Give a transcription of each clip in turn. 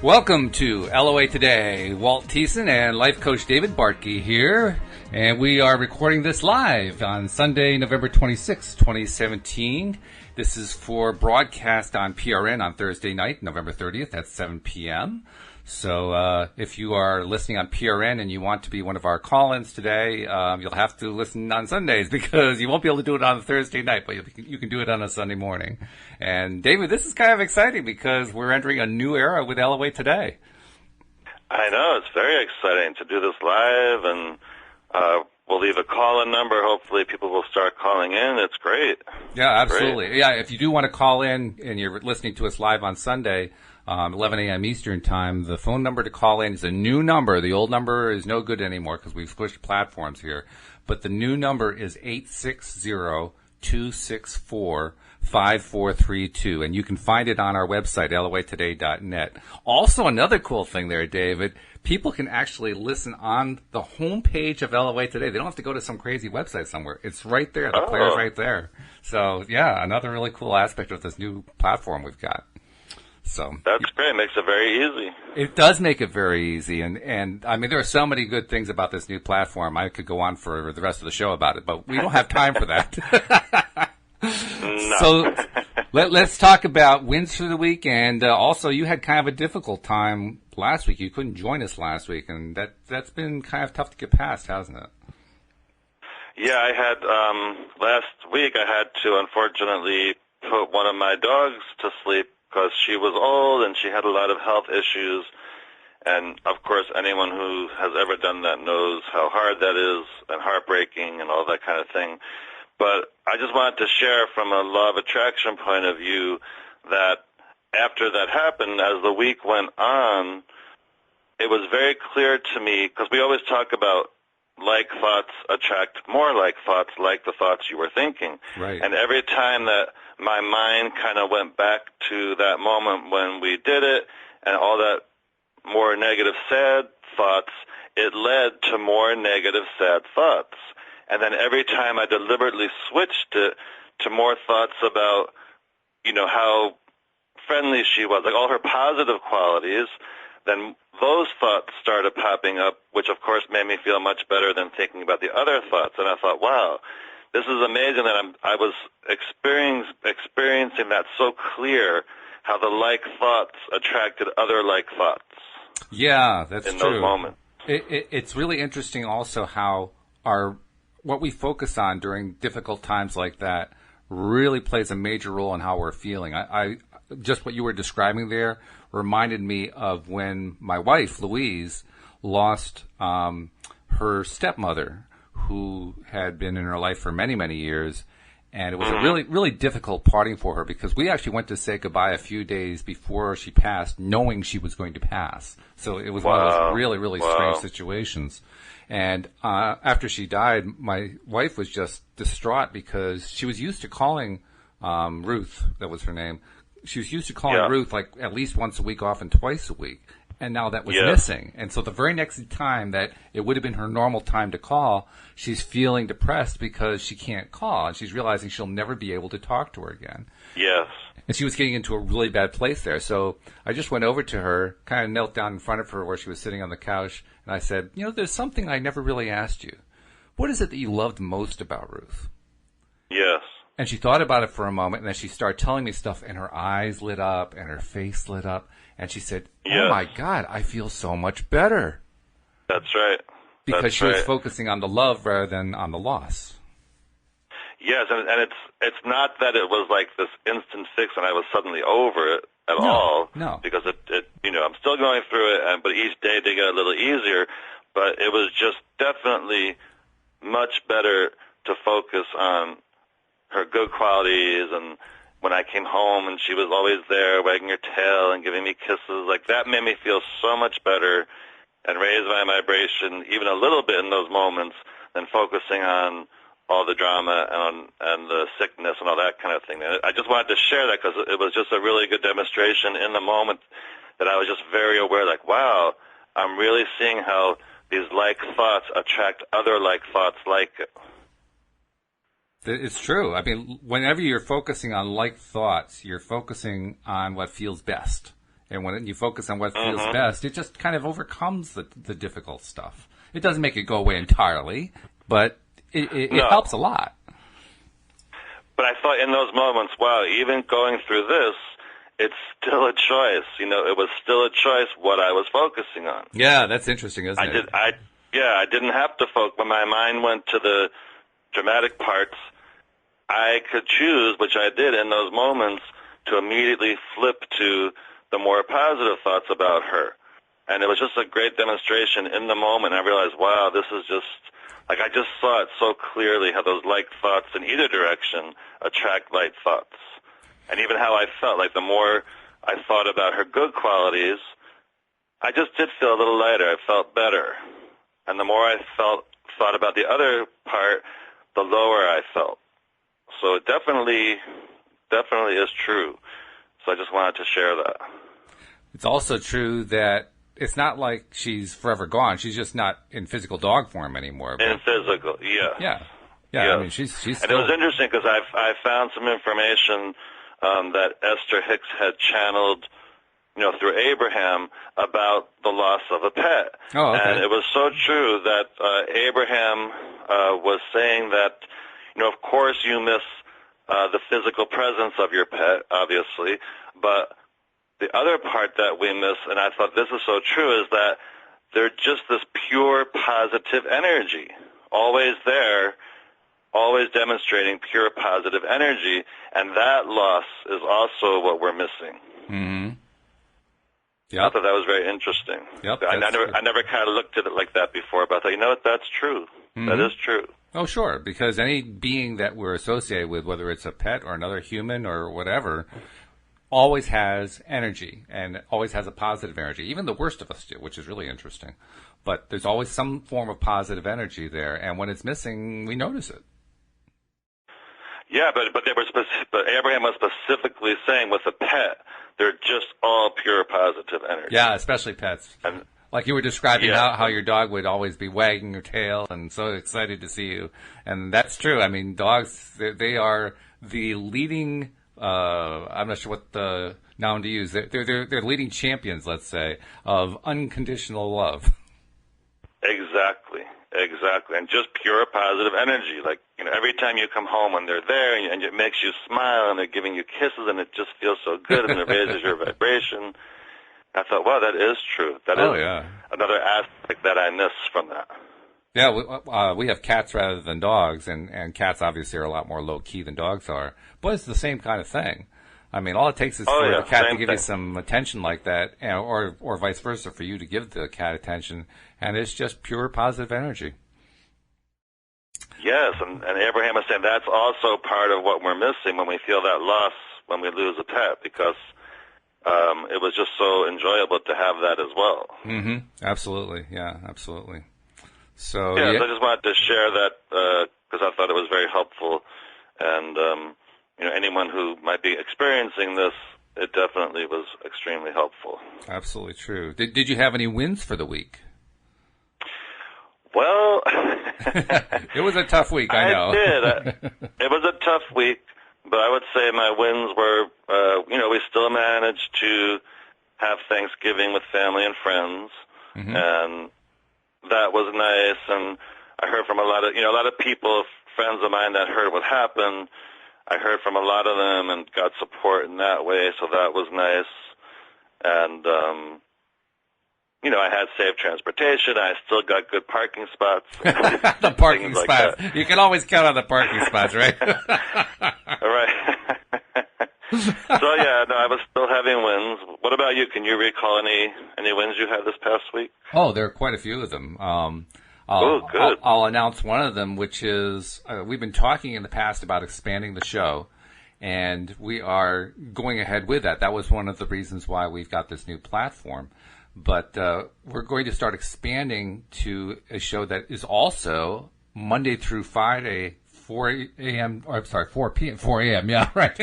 Welcome to LOA Today. Walt Thiessen and life coach David Bartkey here, and we are recording this live on Sunday, November 26, 2017. This is for broadcast on PRN on Thursday night, November 30th at 7 p.m. So if you are listening on PRN and you want to be one of our call-ins today, you'll have to listen on Sundays because you won't be able to do it on a Thursday night, but you can do it on a Sunday morning. And David, this is kind of exciting because we're entering a new era with LOA Today. I know, it's very exciting to do this live, and we'll leave a call-in number. Hopefully people will start calling in. It's great. Yeah, absolutely. Great. Yeah, if you do want to call in and you're listening to us live on Sunday, 11 a.m. Eastern Time, the phone number to call in is a new number. The old number is no good anymore because we've switched platforms here. But the new number is 860-264-5432, and you can find it on our website, loatoday.net. Also, another cool thing there, David, people can actually listen on the homepage of LOA Today. They don't have to go to some crazy website somewhere. It's right there. The player's right there. So, yeah, another really cool aspect of this new platform we've got. So that's great. It makes it very easy. It does make it very easy, and I mean there are so many good things about this new platform. I could go on for the rest of the show about it, but we don't have time for that. No. So let's talk about wins for the week, and also you had kind of a difficult time last week. You couldn't join us last week, and that's been kind of tough to get past, hasn't it? Yeah, I had last week. I had to unfortunately put one of my dogs to sleep, because she was old and she had a lot of health issues. And, of course, anyone who has ever done that knows how hard that is and heartbreaking and all that kind of thing. But I just wanted to share from a law of attraction point of view that after that happened, as the week went on, it was very clear to me, because we always talk about like thoughts attract more like thoughts, like the thoughts you were thinking. Right. And every time that my mind kind of went back to that moment when we did it and all that more negative, sad thoughts, it led to more negative, sad thoughts. And then every time I deliberately switched it to more thoughts about, how friendly she was, like all her positive qualities, then those thoughts started popping up, which of course made me feel much better than thinking about the other thoughts. And I thought, wow, this is amazing that I was experiencing that so clear, how the like thoughts attracted other like thoughts. Yeah, that's true. In those moments. It's really interesting also how what we focus on during difficult times like that really plays a major role in how we're feeling. I just what you were describing there reminded me of when my wife, Louise, lost her stepmother, who had been in her life for many, many years. And it was a really, really difficult parting for her because we actually went to say goodbye a few days before she passed, knowing she was going to pass. So it was one of those really, really strange situations. And after she died, my wife was just distraught because she was used to calling Ruth, that was her name. She was used to calling Ruth like at least once a week, often twice a week. And now that was missing. And so the very next time that it would have been her normal time to call, she's feeling depressed because she can't call. And she's realizing she'll never be able to talk to her again. Yes. And she was getting into a really bad place there. So I just went over to her, kind of knelt down in front of her where she was sitting on the couch. And I said, there's something I never really asked you. What is it that you loved most about Ruth? Yes. And she thought about it for a moment, and then she started telling me stuff, and her eyes lit up, and her face lit up, and she said, "Oh my God, I feel so much better." That's right. Because she was focusing on the love rather than on the loss. Yes, and it's not that it was like this instant fix and I was suddenly over it at all. No. Because it I'm still going through it, but each day did get a little easier. But it was just definitely much better to focus on her good qualities, and when I came home and she was always there wagging her tail and giving me kisses, like that made me feel so much better and raised my vibration even a little bit in those moments than focusing on all the drama and the sickness and all that kind of thing. And I just wanted to share that because it was just a really good demonstration in the moment that I was just very aware, like, wow, I'm really seeing how these like thoughts attract other like thoughts like it. It's true. I mean, whenever you're focusing on like thoughts, you're focusing on what feels best. And when you focus on what feels best, it just kind of overcomes the difficult stuff. It doesn't make it go away entirely, but it helps a lot. But I thought in those moments, wow, even going through this, it's still a choice. You know, it was still a choice what I was focusing on. Yeah, that's interesting, isn't it? I didn't have to focus. When my mind went to the dramatic parts, I could choose, which I did in those moments, to immediately flip to the more positive thoughts about her. And it was just a great demonstration in the moment. I realized, wow, this is just, like, I just saw it so clearly how those like thoughts in either direction attract like thoughts. And even how I felt, like the more I thought about her good qualities, I just did feel a little lighter. I felt better. And the more I thought about the other part, the lower I felt. So it definitely is true. So I just wanted to share that. It's also true that it's not like she's forever gone. She's just not in physical dog form anymore. In physical, yeah. Yeah. Yes. I mean, she's still... And it was interesting because I found some information that Esther Hicks had channeled, through Abraham about the loss of a pet. Oh, okay. And it was so true that Abraham was saying that, of course you miss the physical presence of your pet, obviously, but the other part that we miss, and I thought this is so true, is that they're just this pure positive energy, always there, always demonstrating pure positive energy, and that loss is also what we're missing. Mm-hmm. Yep. I thought that was very interesting. Yep, I never kind of looked at it like that before, but I thought, you know what, that's true. Mm-hmm. That is true. Oh, sure, because any being that we're associated with, whether it's a pet or another human or whatever, always has energy and always has a positive energy. Even the worst of us do, which is really interesting. But there's always some form of positive energy there, and when it's missing, we notice it. Yeah, but Abraham was specifically saying with a pet, they're just all pure positive energy. Yeah, especially pets. And, like you were describing how your dog would always be wagging her tail and so excited to see you. And that's true. I mean, dogs, they are the leading, I'm not sure what the noun to use. They're leading champions, let's say, of unconditional love. Exactly. And just pure positive energy. Like, every time you come home and they're there and it makes you smile and they're giving you kisses and it just feels so good and it raises your vibration. I thought, wow, that is true. That is another aspect that I miss from that. Yeah, we have cats rather than dogs, and cats obviously are a lot more low-key than dogs are. But it's the same kind of thing. I mean, all it takes is for the cat to give you some attention like that, or vice versa, for you to give the cat attention, and it's just pure positive energy. Yes, and Abraham is saying that's also part of what we're missing when we feel that loss when we lose a pet, because it was just so enjoyable to have that as well. Mm-hmm. Absolutely. Yeah, absolutely. So, so I just wanted to share that because I thought it was very helpful, and anyone who might be experiencing this, it definitely was extremely helpful. Absolutely true. Did you have any wins for the week? Well, it was a tough week, I know. I did. It was a tough week, but I would say my wins were, we still managed to have Thanksgiving with family and friends, and that was nice. And I heard from a lot of people, friends of mine that heard what happened. I heard from a lot of them and got support in that way, so that was nice. And, I had safe transportation. I still got good parking spots. The parking spots. Like you can always count on the parking spots, right? Right. So, I was still having wins. What about you? Can you recall any wins you had this past week? Oh, there are quite a few of them. Good. I'll announce one of them, which is we've been talking in the past about expanding the show, and we are going ahead with that. That was one of the reasons why we've got this new platform. But we're going to start expanding to a show that is also Monday through Friday, 4 a.m. Or I'm sorry, 4 p.m. 4 a.m. Yeah, right.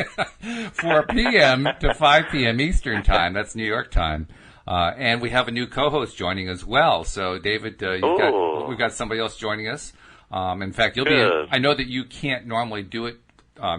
4 p.m. to 5 p.m. Eastern time. That's New York time. And we have a new co-host joining as well. So, David, we've got somebody else joining us. In fact, you'll be. I know that you can't normally do it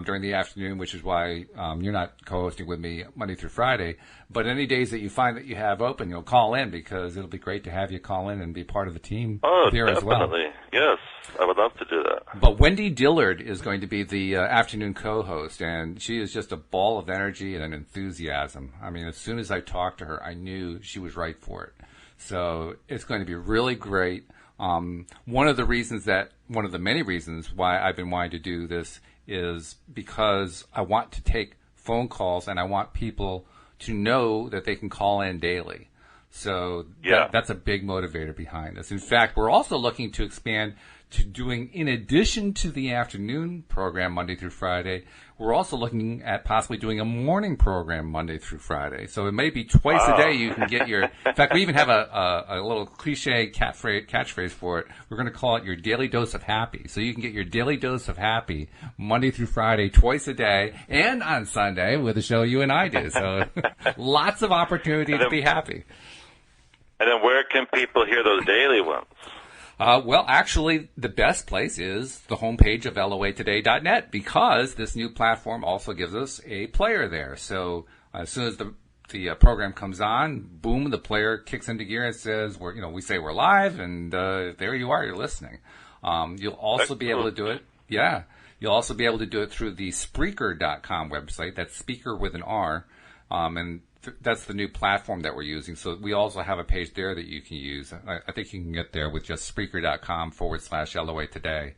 during the afternoon, which is why you're not co-hosting with me Monday through Friday. But any days that you find that you have open, you'll call in because it'll be great to have you call in and be part of the team here as well. Definitely. Yes, I would love to do that. But Wendy Dillard is going to be the afternoon co-host, and she is just a ball of energy and an enthusiasm. I mean, as soon as I talked to her, I knew she was right for it. So it's going to be really great. One of the many reasons why I've been wanting to do this is because I want to take phone calls and I want people to know that they can call in daily. So that's a big motivator behind this. In fact, we're also looking to expand to doing, in addition to the afternoon program Monday through Friday, we're also looking at possibly doing a morning program Monday through Friday. So it may be twice a day you can get your, in fact, we even have a little cliche catchphrase for it. We're going to call it your daily dose of happy. So you can get your daily dose of happy Monday through Friday, twice a day, and on Sunday with a show you and I do. So lots of opportunity to be happy. And then where can people hear those daily ones? Well, actually, the best place is the homepage of loatoday.net because this new platform also gives us a player there. So as soon as the program comes on, boom, the player kicks into gear and says, we say we're live, and there you are, you're listening. You'll also be able to do it. Yeah. You'll also be able to do it through the Spreaker.com website. That's speaker with an R. And that's the new platform that we're using. So we also have a page there that you can use. I think you can get there with just Spreaker.com/LOA Today.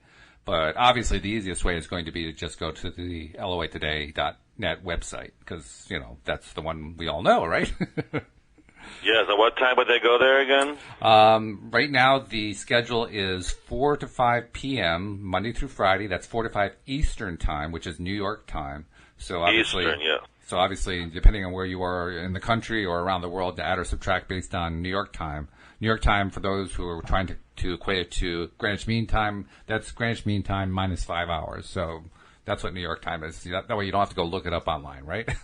But obviously the easiest way is going to be to just go to the LOAtoday.net website because, that's the one we all know, right? Yes. At what time would they go there again? Right now the schedule is 4 to 5 p.m. Monday through Friday. That's 4 to 5 Eastern time, which is New York time. So obviously, Eastern, yeah. So obviously, depending on where you are in the country or around the world, to add or subtract based on New York time. New York time, for those who are trying to equate it to Greenwich Mean Time, that's Greenwich Mean Time minus 5 hours. So that's what New York time is. That way you don't have to go look it up online, right?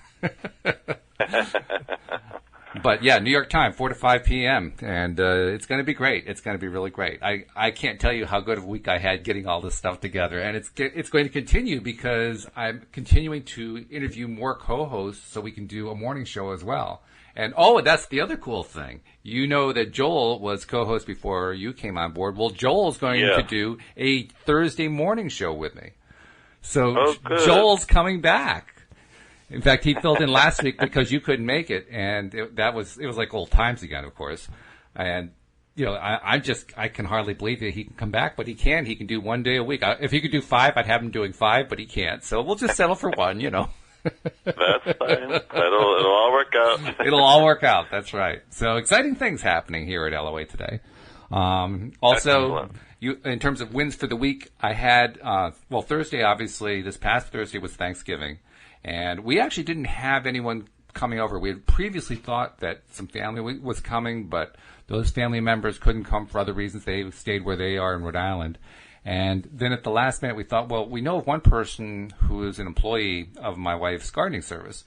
But yeah, New York time, 4 to 5 p.m. And it's going to be great. It's going to be really great. I can't tell you how good of a week I had getting all this stuff together. And it's going to continue because I'm continuing to interview more co-hosts so we can do a morning show as well. And that's the other cool thing. You know that Joel was co-host before you came on board. Well, Joel's going to do a Thursday morning show with me. So Joel's coming back. In fact, he filled in last week because you couldn't make it, and it was like old times again, of course. And I can hardly believe that he can come back, but he can. He can do 1 day a week. If he could do 5, I'd have him doing 5, but he can't. So we'll just settle for 1. That's fine. It'll all work out. It'll all work out. That's right. So exciting things happening here at LOA Today. Also, in terms of wins for the week, I had Thursday. Obviously, this past Thursday was Thanksgiving. And we actually didn't have anyone coming over. We had previously thought that some family was coming, but those family members couldn't come for other reasons. They stayed where they are in Rhode Island. And then at the last minute, we thought, well, we know of one person who is an employee of my wife's gardening service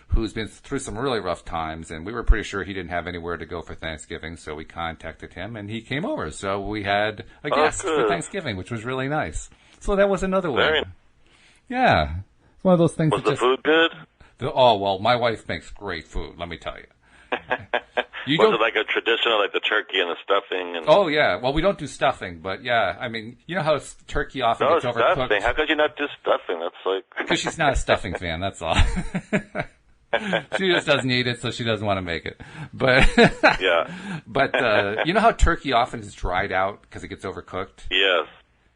who's been through some really rough times, and we were pretty sure he didn't have anywhere to go for Thanksgiving, so we contacted him, and he came over. So we had a guest for Thanksgiving, which was really nice. So that was another win. Yeah. One of those things. Was the food good? My wife makes great food. Let me tell you. Was it like a traditional, like the turkey and the stuffing? Oh yeah. Well, we don't do stuffing, but yeah. I mean, you know how turkey often gets overcooked. Stuffing. How could you not do stuffing? That's like because she's not a stuffing fan. That's all. She just doesn't eat it, so she doesn't want to make it. But yeah. But you know how turkey often is dried out because it gets overcooked? Yes.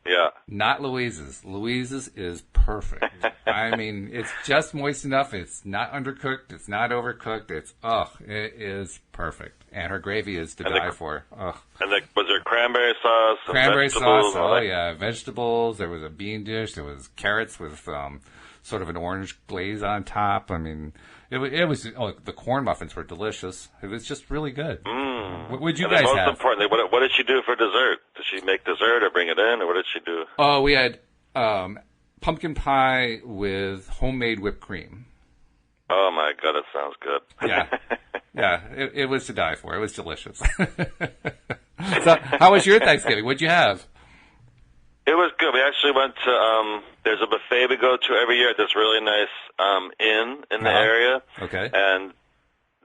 Yeah. Not Louise's. Louise's is perfect. I mean, it's just moist enough. It's not undercooked. It's not overcooked. It is perfect. And her gravy is to die for. Ugh. And was there cranberry sauce? Cranberry sauce. Oh, yeah. Vegetables. There was a bean dish. There was carrots with sort of an orange glaze on top. I mean, it was. Oh, the corn muffins were delicious. It was just really good. What would you guys have? Most importantly, what did she do for dessert? Did she make dessert or bring it in, or what did she do? Oh, we had pumpkin pie with homemade whipped cream. Oh my God, that sounds good. Yeah. It was to die for. It was delicious. So, how was your Thanksgiving? What'd you have? It was good. We actually went to, there's a buffet we go to every year at this really nice inn in the area. Okay. And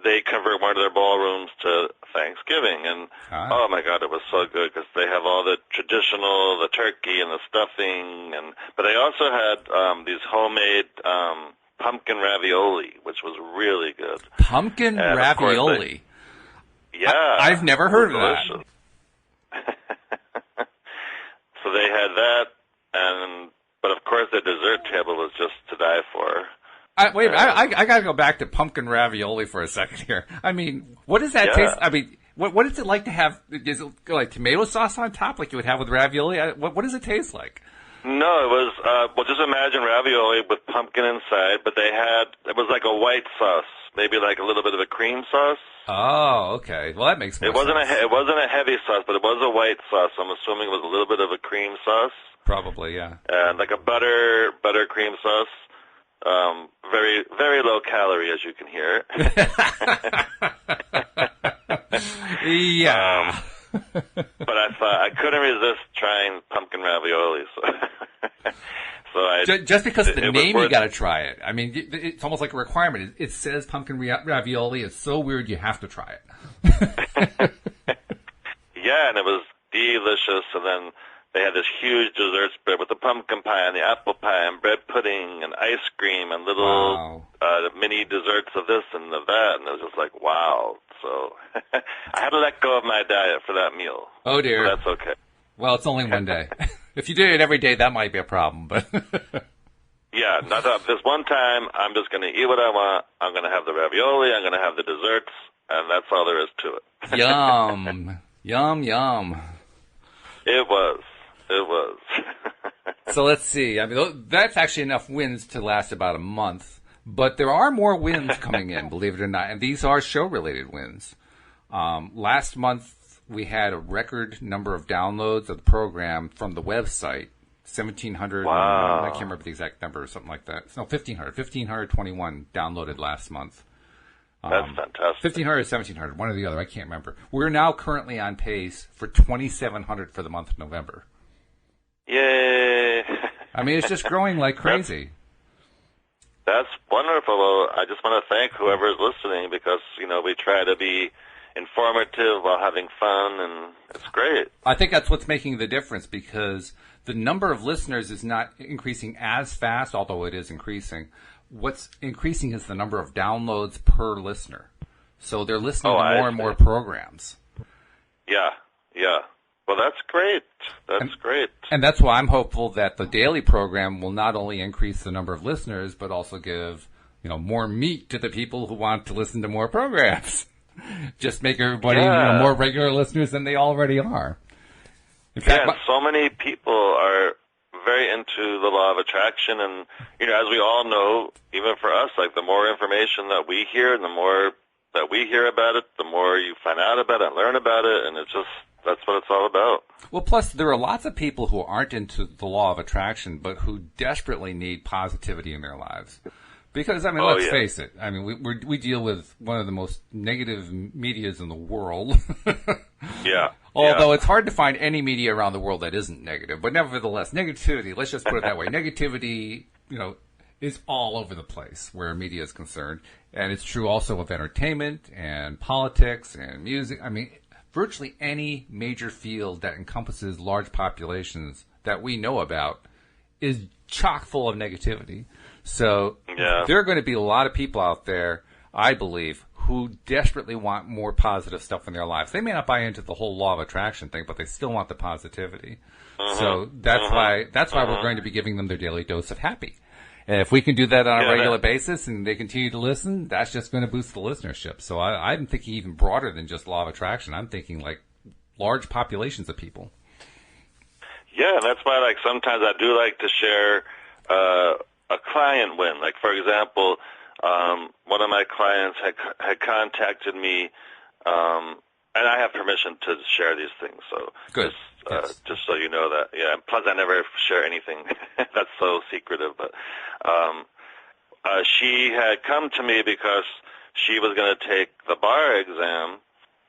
they convert one of their ballrooms to Thanksgiving. And, oh, my God, it was so good because they have all the traditional, the turkey and the stuffing. But they also had these homemade pumpkin ravioli, which was really good. Pumpkin ravioli? Yeah. I've never heard of that. So they had that, but of course the dessert table was just to die for. Wait, I got to go back to pumpkin ravioli for a second here. I mean, what does that taste? I mean, what is it like to have? Is it like tomato sauce on top, like you would have with ravioli? What does it taste like? No, it was well, just imagine ravioli with pumpkin inside, but it was like a white sauce, maybe like a little bit of a cream sauce. Oh, okay. Well, that makes more sense. It wasn't a heavy sauce, but it was a white sauce. I'm assuming it was a little bit of a cream sauce. Probably, yeah. And like a butter cream sauce. Very, very low calorie, as you can hear. Yeah. But I thought I couldn't resist trying pumpkin ravioli, so just because of the name, you got to try it. I mean, it's almost like a requirement. It says pumpkin ravioli. It's so weird, you have to try it. Yeah, and it was delicious. And then they had this huge dessert spread with the pumpkin pie and the apple pie and bread pudding and ice cream and little mini desserts of this and of that. And it was just like, wow. So I had to let go of my diet for that meal. Oh, dear. So that's okay. Well, it's only one day. If you did it every day, that might be a problem. But yeah, this one time, I'm just going to eat what I want. I'm going to have the ravioli. I'm going to have the desserts. And that's all there is to it. Yum. Yum, yum. It was. So let's see. I mean, that's actually enough wins to last about a month. But there are more wins coming in, believe it or not. And these are show-related wins. Last month, we had a record number of downloads of the program from the website. 1,700. Wow. I can't remember the exact number or something like that. No, 1,500. 1,521 downloaded last month. That's fantastic. 1,500 or 1,700, one or the other. I can't remember. We're now currently on pace for 2,700 for the month of November. Yay! I mean, it's just growing like crazy. That's wonderful. Well, I just want to thank whoever is listening because, we try to be informative while having fun, and it's great. I think that's what's making the difference because the number of listeners is not increasing as fast, although it is increasing. What's increasing is the number of downloads per listener. So they're listening to more and more programs. Yeah. Well, that's great. That's great. And that's why I'm hopeful that the daily program will not only increase the number of listeners, but also give, more meat to the people who want to listen to more programs. Just make everybody more regular listeners than they already are. In fact, so many people are very into the law of attraction, and as we all know, even for us, like the more information that we hear and the more that we hear about it, the more you find out about it and learn about it, and that's what it's all about. Well, plus there are lots of people who aren't into the law of attraction, but who desperately need positivity in their lives. Because, let's face it. I mean, we deal with one of the most negative medias in the world. Yeah. Although it's hard to find any media around the world that isn't negative. But nevertheless, negativity, let's just put it that way. Negativity, is all over the place where media is concerned. And it's true also of entertainment and politics and music. I mean, virtually any major field that encompasses large populations that we know about is chock full of negativity. So there are going to be a lot of people out there, I believe, who desperately want more positive stuff in their lives. They may not buy into the whole law of attraction thing, but they still want the positivity. So that's why we're going to be giving them their daily dose of happy. And if we can do that on a regular basis and they continue to listen, that's just going to boost the listenership. So I'm thinking even broader than just law of attraction. I'm thinking like large populations of people. Yeah, and that's why sometimes I do like to share a client win. Like, for example, one of my clients had contacted me, and I have permission to share these things. So good. Just so you know that. Yeah. Plus, I never share anything that's so secretive. But she had come to me because she was going to take the bar exam,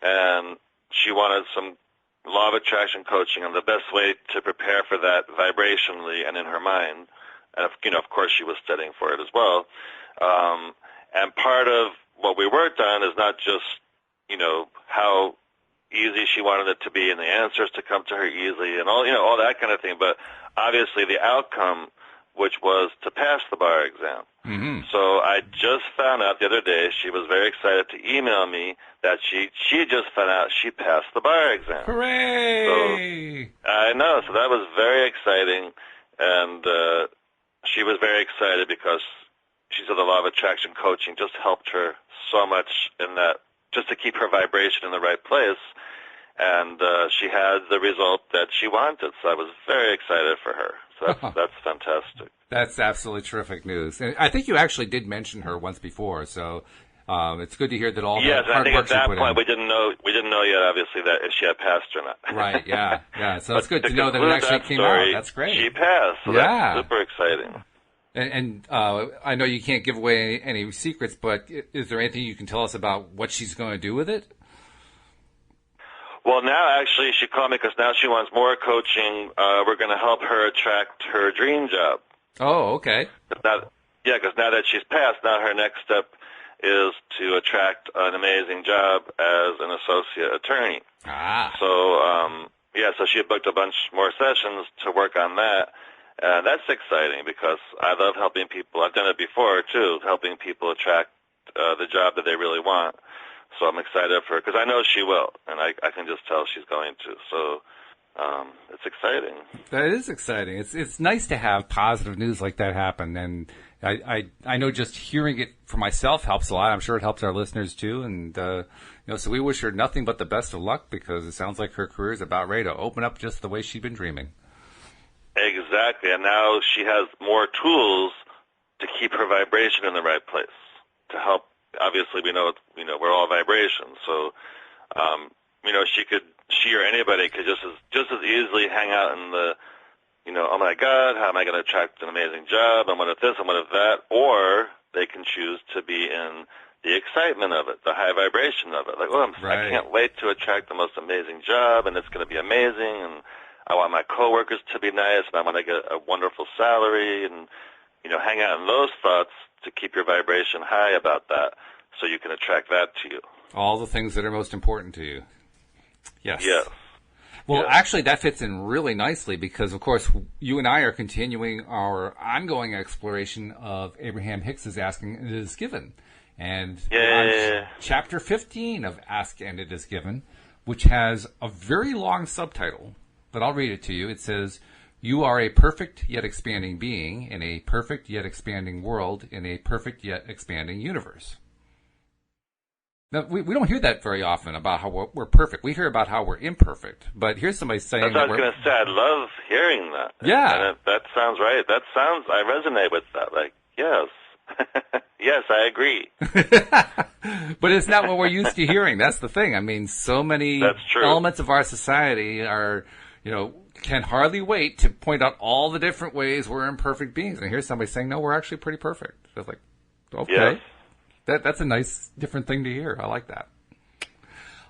and she wanted some law of attraction coaching and the best way to prepare for that vibrationally and in her mind. And, of course, she was studying for it as well. And part of what we worked on is not just, how easy she wanted it to be and the answers to come to her easily and all that kind of thing, but obviously the outcome, which was to pass the bar exam. Mm-hmm. So I just found out the other day, she was very excited to email me that she just found out she passed the bar exam. Hooray! So, I know, so that was very exciting, and she was very excited because she said the law of attraction coaching just helped her so much in that, just to keep her vibration in the right place, and she had the result that she wanted, so I was very excited for her. So that's fantastic. That's absolutely terrific news. And I think you actually did mention her once before, so it's good to hear that all the hard work she put in. Yes, I think at that point we didn't know yet, obviously, that if she had passed or not. Right, yeah. So it's good to know that it actually came out. That's great. She passed, so that's super exciting. And I know you can't give away any secrets, but is there anything you can tell us about what she's going to do with it? Well, now actually she called me because now she wants more coaching. We're going to help her attract her dream job. Oh, okay. Because now that she's passed, now her next step is to attract an amazing job as an associate attorney. So she booked a bunch more sessions to work on that. That's exciting because I love helping people. I've done it before, too, helping people attract the job that they really want. So I'm excited for her because I know she will, and I can just tell she's going to. So it's exciting. That is exciting. It's nice to have positive news like that happen, and I know just hearing it for myself helps a lot. I'm sure it helps our listeners too, and so we wish her nothing but the best of luck because it sounds like her career is about ready to open up just the way she'd been dreaming. Exactly, and now she has more tools to keep her vibration in the right place to help. Obviously, we know we're all vibrations, so she or anybody could just as easily hang out in the, oh my God, how am I going to attract an amazing job? I'm one of this, I'm one of that, or they can choose to be in the excitement of it, the high vibration of it. Like, I can't wait to attract the most amazing job, and it's going to be amazing, and I want my coworkers to be nice, and I want to get a wonderful salary, and hang out in those thoughts to keep your vibration high about that so you can attract that to you. All the things that are most important to you. Yes. Yes. Well, actually, that fits in really nicely because, of course, you and I are continuing our ongoing exploration of Abraham-Hicks' Asking and It Is Given. And on Chapter 15 of Ask and It Is Given, which has a very long subtitle, but I'll read it to you. It says, "You are a perfect yet expanding being in a perfect yet expanding world in a perfect yet expanding universe." Now, we don't hear that very often about how we're perfect. We hear about how we're imperfect. But here's somebody saying That's what I was going to say. I love hearing that. Yeah. And that sounds right. I resonate with that. Like, yes. Yes, I agree. But it's not what we're used to hearing. That's the thing. I mean, so many elements of our society are, can hardly wait to point out all the different ways we're imperfect beings. And here's somebody saying, no, we're actually pretty perfect. It's like, okay. Yes. That's a nice, different thing to hear. I like that.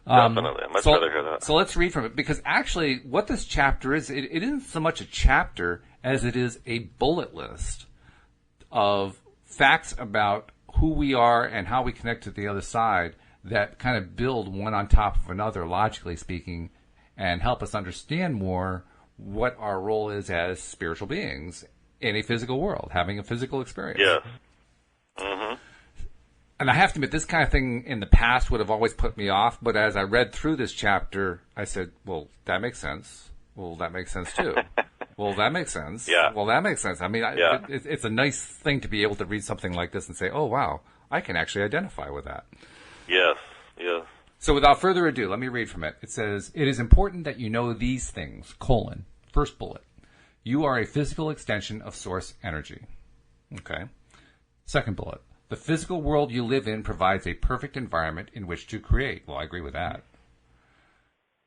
Definitely. I'd much rather hear that. So let's read from it, because actually what this chapter is, it isn't so much a chapter as it is a bullet list of facts about who we are and how we connect to the other side that kind of build one on top of another, logically speaking, and help us understand more what our role is as spiritual beings in a physical world, having a physical experience. Yes. Mm-hmm. And I have to admit, this kind of thing in the past would have always put me off, but as I read through this chapter, I said, well, that makes sense. Well, that makes sense too. Well, that makes sense. Yeah. Well, that makes sense. I mean, it's a nice thing to be able to read something like this and say, oh, wow, I can actually identify with that. Yes, yes. So without further ado, let me read from it. It says, "It is important that you know these things, first bullet. You are a physical extension of source energy." Okay. Second bullet. "The physical world you live in provides a perfect environment in which to create." Well, I agree with that.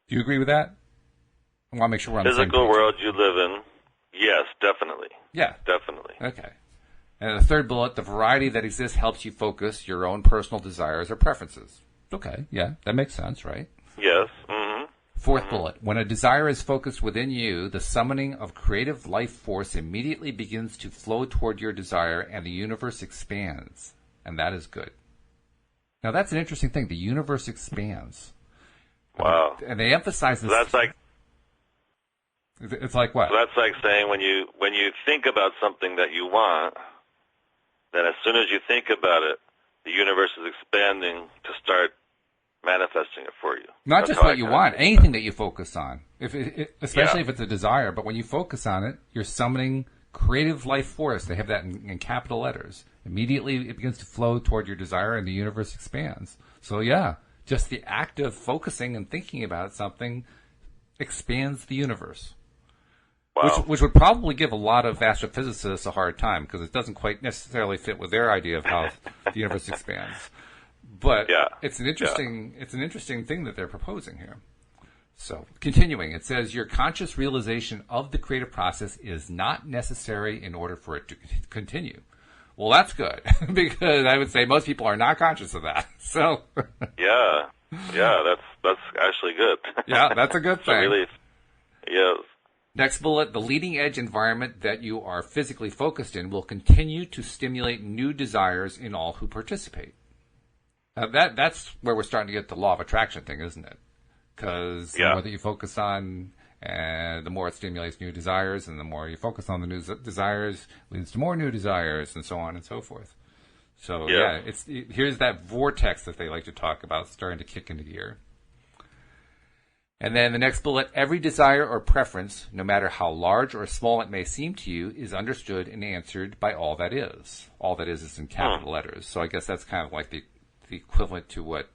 Do you agree with that? I want to make sure we're on the same page. Physical world you live in, yes, definitely. Yeah. Definitely. Okay. And the third bullet, "The variety that exists helps you focus your own personal desires or preferences." Okay, yeah, that makes sense, right? Yes. Mm-hmm. Fourth bullet, when a desire is focused within you, the summoning of creative life force immediately begins to flow toward your desire and the universe expands. And that is good. Now that's an interesting thing. The universe expands. Wow. And they emphasize this. So that's like, it's like what? so that's like saying when you think about something that you want, then as soon as you think about it, the universe is expanding to start manifesting it for you. Not That's just how what I you kinda want, see it. anything that you focus on. Especially Yeah. if it's a desire. But when you focus on it, you're summoning creative life force. They have that in capital letters. Immediately it begins to flow toward your desire and the universe expands. So yeah, just the act of focusing and thinking about something expands the universe. Wow. Which would probably give a lot of astrophysicists a hard time because it doesn't quite necessarily fit with their idea of how the universe expands. But Yeah. it's an interesting thing that they're proposing here. So continuing, it says your conscious realization of the creative process is not necessary in order for it to continue. Well, that's good because I would say most people are not conscious of that. So Yeah, that's actually good. yeah, that's a good It's a thing. relief. Yes. Next bullet, the leading edge environment that you are physically focused in will continue to stimulate new desires in all who participate. That's where we're starting to get the law of attraction thing, isn't it? Because the more that you focus on, and the more it stimulates new desires, and the more you focus on the new desires, leads to more new desires, and so on and so forth. So here's that vortex that they like to talk about starting to kick into gear. And then the next bullet, every desire or preference, no matter how large or small it may seem to you, is understood and answered by all that is. All that is in capital letters. So I guess that's kind of like the equivalent to what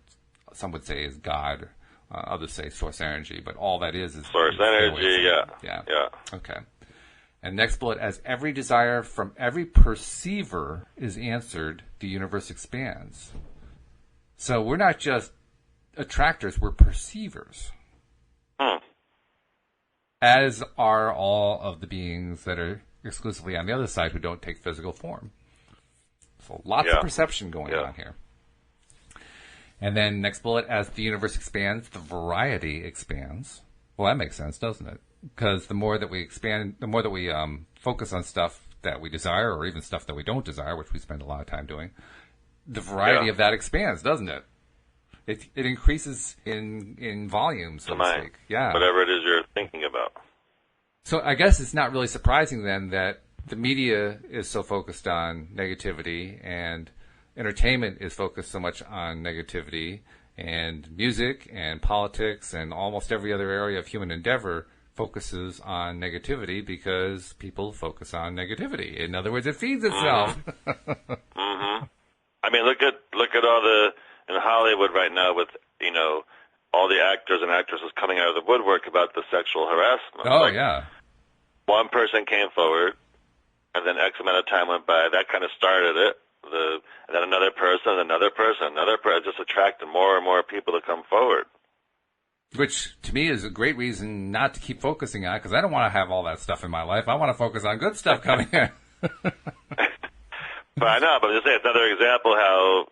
some would say is God. Others say source energy, but all that is Source energy, yeah. Okay. And next bullet, as every desire from every perceiver is answered, the universe expands. So we're not just attractors, we're perceivers. As are all of the beings that are exclusively on the other side who don't take physical form. So lots of perception going on here. And then next bullet, as the universe expands, the variety expands. Well, that makes sense, doesn't it? Because the more that we expand, the more that we focus on stuff that we desire or even stuff that we don't desire, which we spend a lot of time doing, the variety of that expands, doesn't it? It increases in volume, so to speak. Yeah. Whatever it is you're thinking about. So I guess it's not really surprising then that the media is so focused on negativity and entertainment is focused so much on negativity and music and politics and almost every other area of human endeavor focuses on negativity because people focus on negativity. In other words, it feeds itself. I mean, look at all the in Hollywood right now with, all the actors and actresses coming out of the woodwork about the sexual harassment. Oh, yeah. One person came forward, and then X amount of time went by. That kind of started it. And then another person, just attracted more and more people to come forward. Which, to me, is a great reason not to keep focusing on it, because I don't want to have all that stuff in my life. I want to focus on good stuff coming in. But I know, but I'm just saying, it's another example how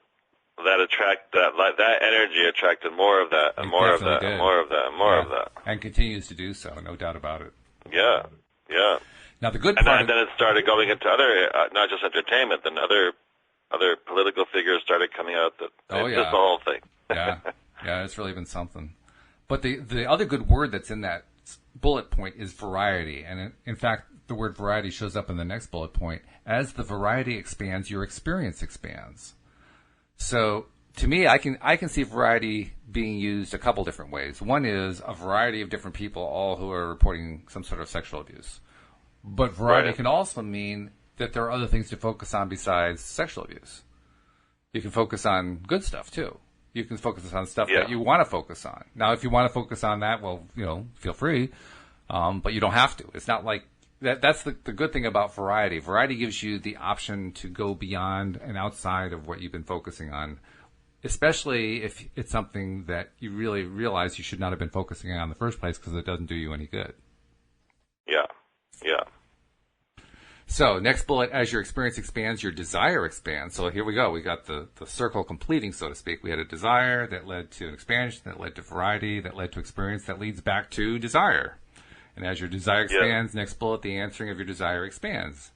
that energy attracted more of that, and more of that, and more of that, and more of that. And continues to do so, no doubt about it. Yeah. Now, the good And part... then it started going into other, not just entertainment, then other political figures started coming out. Just the whole thing. Yeah, it's really been something. But the other good word that's in that bullet point is variety. And in fact, the word variety shows up in the next bullet point. As the variety expands, your experience expands. So to me, I can see variety being used a couple different ways. One is a variety of different people, all who are reporting some sort of sexual abuse. But variety can also mean that there are other things to focus on besides sexual abuse. You can focus on good stuff too. You can focus on stuff that you want to focus on. Now, if you want to focus on that, well, feel free. But you don't have to. It's not like that. That's the good thing about variety. Variety gives you the option to go beyond and outside of what you've been focusing on, especially if it's something that you really realize you should not have been focusing on in the first place because it doesn't do you any good. Yeah. So next bullet, as your experience expands, your desire expands. So here we go. We got the circle completing, so to speak. We had a desire that led to an expansion, that led to variety, that led to experience, that leads back to desire. And as your desire expands, next bullet, the answering of your desire expands.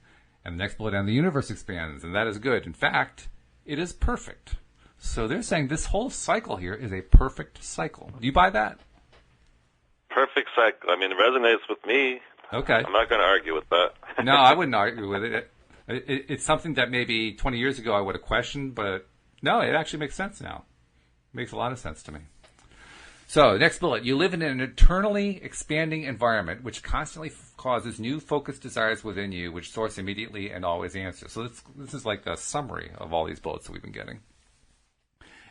And the next bullet, and the universe expands. And that is good. In fact, it is perfect. So they're saying this whole cycle here is a perfect cycle. Do you buy that? Perfect cycle. I mean, it resonates with me. Okay. I'm not going to argue with that. No, I wouldn't argue with it. It's something that maybe 20 years ago I would have questioned, but no, it actually makes sense now. It makes a lot of sense to me. So, next bullet. You live in an eternally expanding environment which constantly causes new focused desires within you, which source immediately and always answer. So this is like a summary of all these bullets that we've been getting.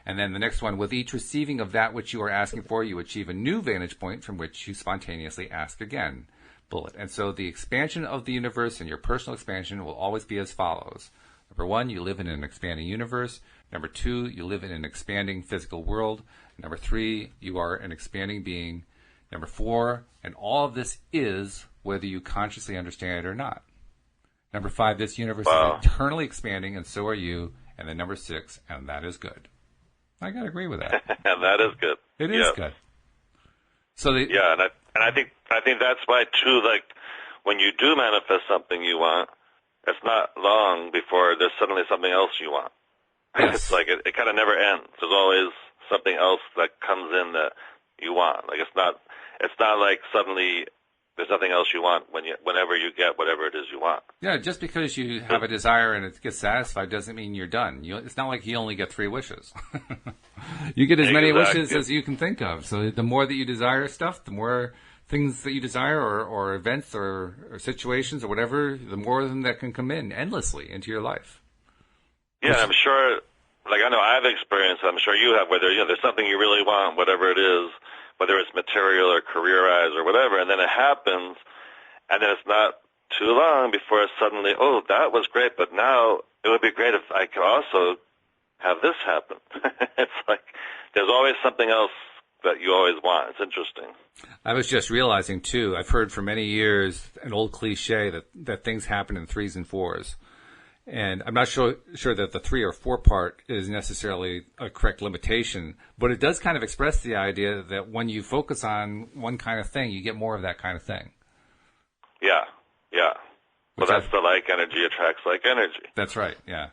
And then the next one, with each receiving of that which you are asking for, you achieve a new vantage point from which you spontaneously ask again. Bullet. And so the expansion of the universe and your personal expansion will always be as follows. Number 1, you live in an expanding universe. Number 2, you live in an expanding physical world. Number 3, you are an expanding being. Number 4, and all of this is whether you consciously understand it or not. Number 5, this universe is eternally expanding, and so are you. And then number 6, and that is good. I gotta agree with that. And that is good. It is good. So and I think that's why too. Like when you do manifest something you want, it's not long before there's suddenly something else you want. Yes. It's like it kind of never ends. There's always something else that comes in that you want. Like it's not like suddenly there's nothing else you want whenever you get whatever it is you want. Yeah, just because you have a desire and it gets satisfied doesn't mean you're done. It's not like you only get 3 wishes. You get as many wishes as you can think of. So the more that you desire stuff, the more things that you desire or events or situations or whatever, the more of them that can come in endlessly into your life. Yeah, I'm sure, like I know I've experienced, I'm sure you have, whether there's something you really want, whatever it is, whether it's material or career-wise or whatever, and then it happens, and then it's not too long before it's suddenly, oh, that was great, but now it would be great if I could also have this happen. It's like there's always something else that you always want. It's interesting. I was just realizing, too, I've heard for many years an old cliche that things happen in 3s and 4s. And I'm not sure that the 3 or 4 part is necessarily a correct limitation, but it does kind of express the idea that when you focus on one kind of thing, you get more of that kind of thing. Yeah. Well, that's the like energy attracts like energy. That's right, yeah.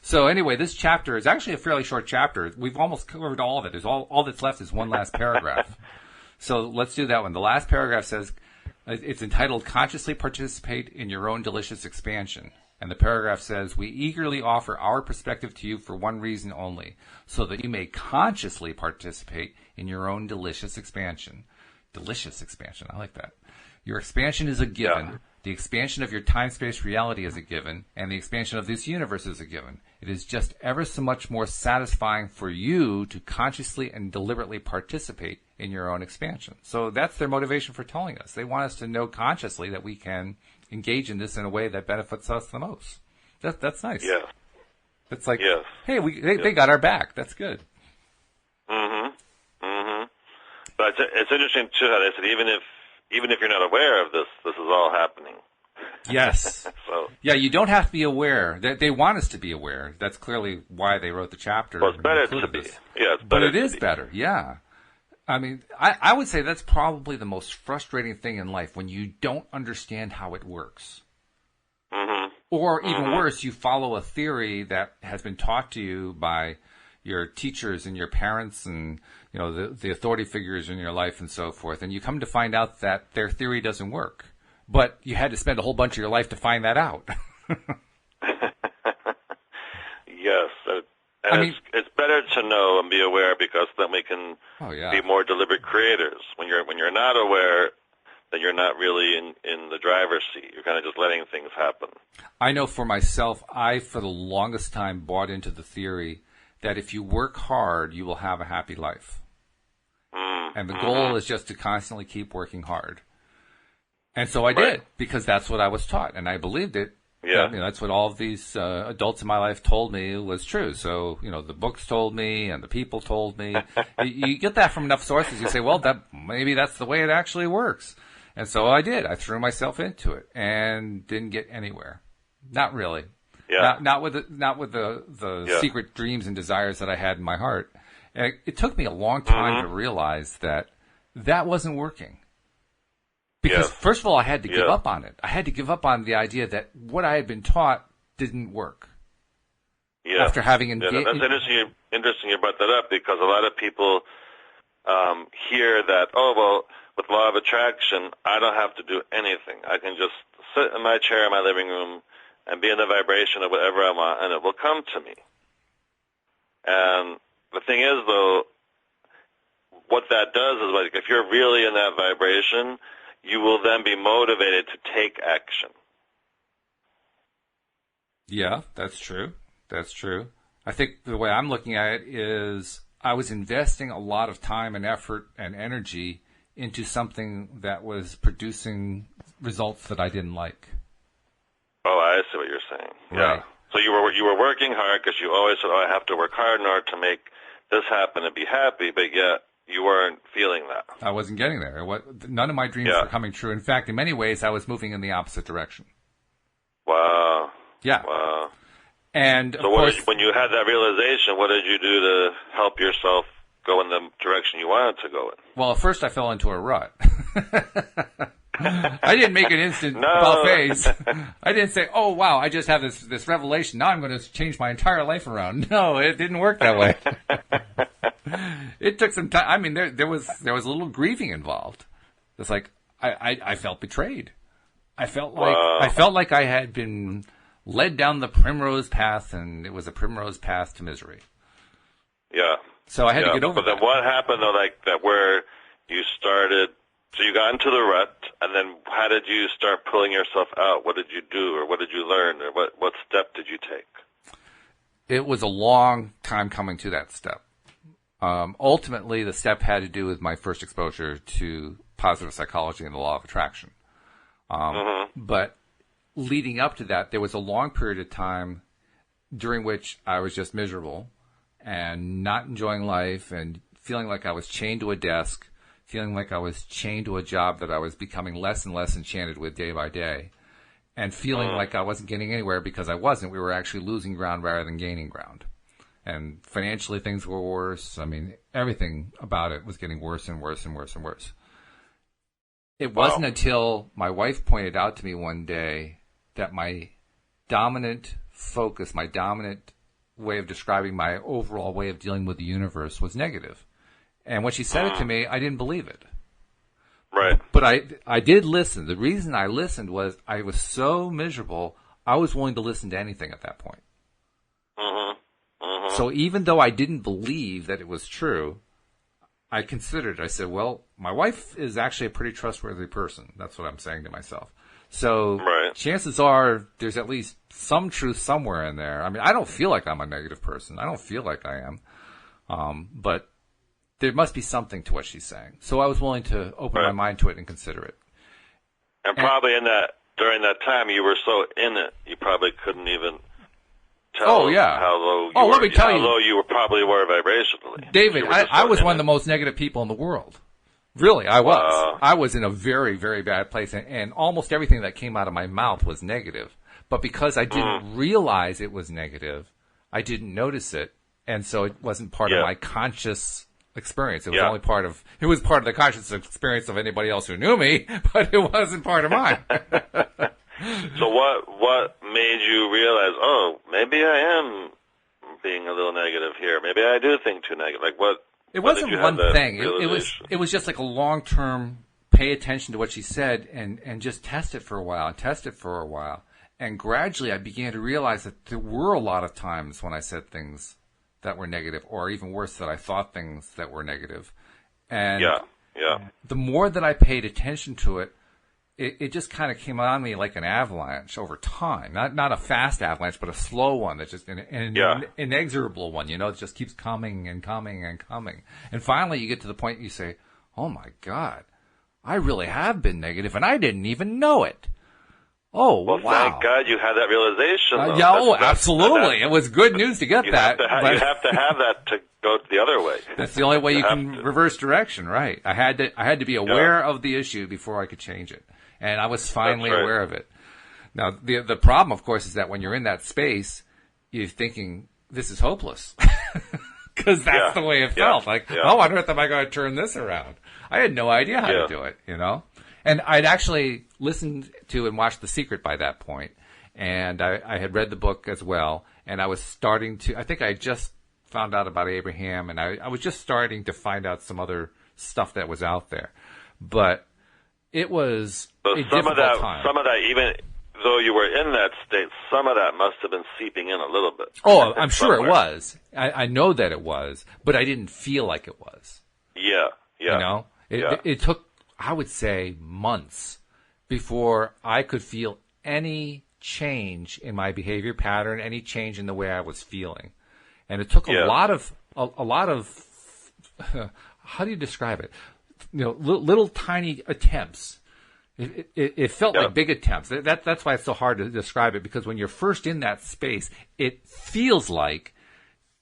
So anyway, this chapter is actually a fairly short chapter. We've almost covered all of it. All that's left is one last paragraph. So let's do that one. The last paragraph says, it's entitled, Consciously Participate in Your Own Delicious Expansion. And the paragraph says, we eagerly offer our perspective to you for one reason only, so that you may consciously participate in your own delicious expansion. Delicious expansion. I like that. Your expansion is a given. Yeah. The expansion of your time-space reality is a given, and the expansion of this universe is a given. It is just ever so much more satisfying for you to consciously and deliberately participate in your own expansion. So that's their motivation for telling us. They want us to know consciously that we can engage in this in a way that benefits us the most. That's nice. Yeah. It's like, hey, they got our back. That's good. But it's interesting too how they said even if you're not aware of this is all happening. Yes. Yeah, you don't have to be aware. They want us to be aware. That's clearly why they wrote the chapter. Well, it's better to be. Yeah, it's better. But it is better. Yeah. I mean, I would say that's probably the most frustrating thing in life, when you don't understand how it works. Or even worse, you follow a theory that has been taught to you by your teachers and your parents and the authority figures in your life and so forth, and you come to find out that their theory doesn't work. But you had to spend a whole bunch of your life to find that out. Yes. It's better to know and be aware, because then we can be more deliberate creators. When you're not aware, then you're not really in the driver's seat. You're kind of just letting things happen. I know for myself, I, for the longest time, bought into the theory that if you work hard, you will have a happy life. And the goal is just to constantly keep working hard. And so I did, because that's what I was taught, and I believed it. Yeah. That's what all of these adults in my life told me was true. So, the books told me and the people told me. You get that from enough sources. You say, well, maybe that's the way it actually works. And so I did. I threw myself into it and didn't get anywhere. Not really. Yeah. Not with the secret dreams and desires that I had in my heart. And it took me a long time to realize that wasn't working. Because first of all, I had to give up on it. I had to give up on the idea that what I had been taught didn't work. Yeah. After having engaged. That's interesting you brought that up, because a lot of people hear that, oh, well, with law of attraction, I don't have to do anything. I can just sit in my chair in my living room and be in the vibration of whatever I want, and it will come to me. And the thing is, though, what that does is, like, if you're really in that vibration, you will then be motivated to take action. Yeah, that's true. That's true. I think the way I'm looking at it is I was investing a lot of time and effort and energy into something that was producing results that I didn't like. Oh, I see what you're saying. Right. Yeah. So you were working hard because you always said, oh, I have to work hard in order to make this happen and be happy, but yet you weren't feeling that. I wasn't getting there. None of my dreams were coming true. In fact, in many ways, I was moving in the opposite direction. Wow. Yeah. Wow. And so when you had that realization, what did you do to help yourself go in the direction you wanted to go in? Well, at first I fell into a rut. I didn't make an instant about face. I didn't say, oh, wow, I just have this revelation. Now I'm going to change my entire life around. No, it didn't work that way. It took some time. I mean, there was a little grieving involved. It's like I felt betrayed. I felt like I had been led down the primrose path, and it was a primrose path to misery. Yeah. So I had to get over that. But then what happened, though, like that where you started, so you got into the rut, and then how did you start pulling yourself out? What did you do, or what did you learn, or what step did you take? It was a long time coming to that step. Ultimately, the step had to do with my first exposure to positive psychology and the law of attraction. But leading up to that, there was a long period of time during which I was just miserable and not enjoying life and feeling like I was chained to a desk, feeling like I was chained to a job that I was becoming less and less enchanted with day by day, and feeling like I wasn't getting anywhere because I wasn't. We were actually losing ground rather than gaining ground. And financially, things were worse. I mean, everything about it was getting worse and worse and worse and worse. It wasn't until my wife pointed out to me one day that my dominant focus, my dominant way of describing my overall way of dealing with the universe was negative. And when she said it to me, I didn't believe it. Right. But I did listen. The reason I listened was I was so miserable, I was willing to listen to anything at that point. So even though I didn't believe that it was true, I considered it. I said, well, my wife is actually a pretty trustworthy person. That's what I'm saying to myself. So chances are there's at least some truth somewhere in there. I mean, I don't feel like I'm a negative person. I don't feel like I am. But there must be something to what she's saying. So I was willing to open my mind to it and consider it. And probably during that time, you were so in it, you probably couldn't even tell how low you were. Let me tell you. How low you probably were vibrationally. David, I was one of the most negative people in the world. Really, I was. I was in a very, very bad place, and almost everything that came out of my mouth was negative. But because I didn't realize it was negative, I didn't notice it, and so it wasn't part of my conscious experience. It was only part of the conscious experience of anybody else who knew me, but it wasn't part of mine. So what made you realize, oh, maybe I am being a little negative here. Maybe I do think too negative. Like what? It wasn't one thing. It was just like a long-term pay attention to what she said and just test it for a while. And gradually I began to realize that there were a lot of times when I said things that were negative, or even worse, that I thought things that were negative. And the more that I paid attention to it, it just kind of came on me like an avalanche over time. Not a fast avalanche, but a slow one that's just an inexorable one, it just keeps coming and coming and coming. And finally you get to the point you say, oh my God, I really have been negative and I didn't even know it. Oh, well, wow. thank God you had that realization. Absolutely. It was good news to get that. You have to have that to go the other way. That's the only way you can reverse direction, right? I had to be aware of the issue before I could change it. And I was finally aware of it. Now, the problem, of course, is that when you're in that space, you're thinking, this is hopeless. Because that's the way it felt. Like, how on earth am I going to turn this around? I had no idea how to do it, you know? And I'd actually listened to and watched The Secret by that point, and I had read the book as well, and I was starting to, I think I just found out about Abraham, and I was just starting to find out some other stuff that was out there. But it was a difficult time. Some of that, even though you were in that state, some of that must have been seeping in a little bit. Oh, I'm sure it was. I know that it was, but I didn't feel like it was. Yeah. You know? It took, I would say, months before I could feel any change in my behavior pattern, any change in the way I was feeling. And it took a lot of how do you describe it? You know, little tiny attempts. It felt like big attempts. That's why it's so hard to describe it, because when you're first in that space, it feels like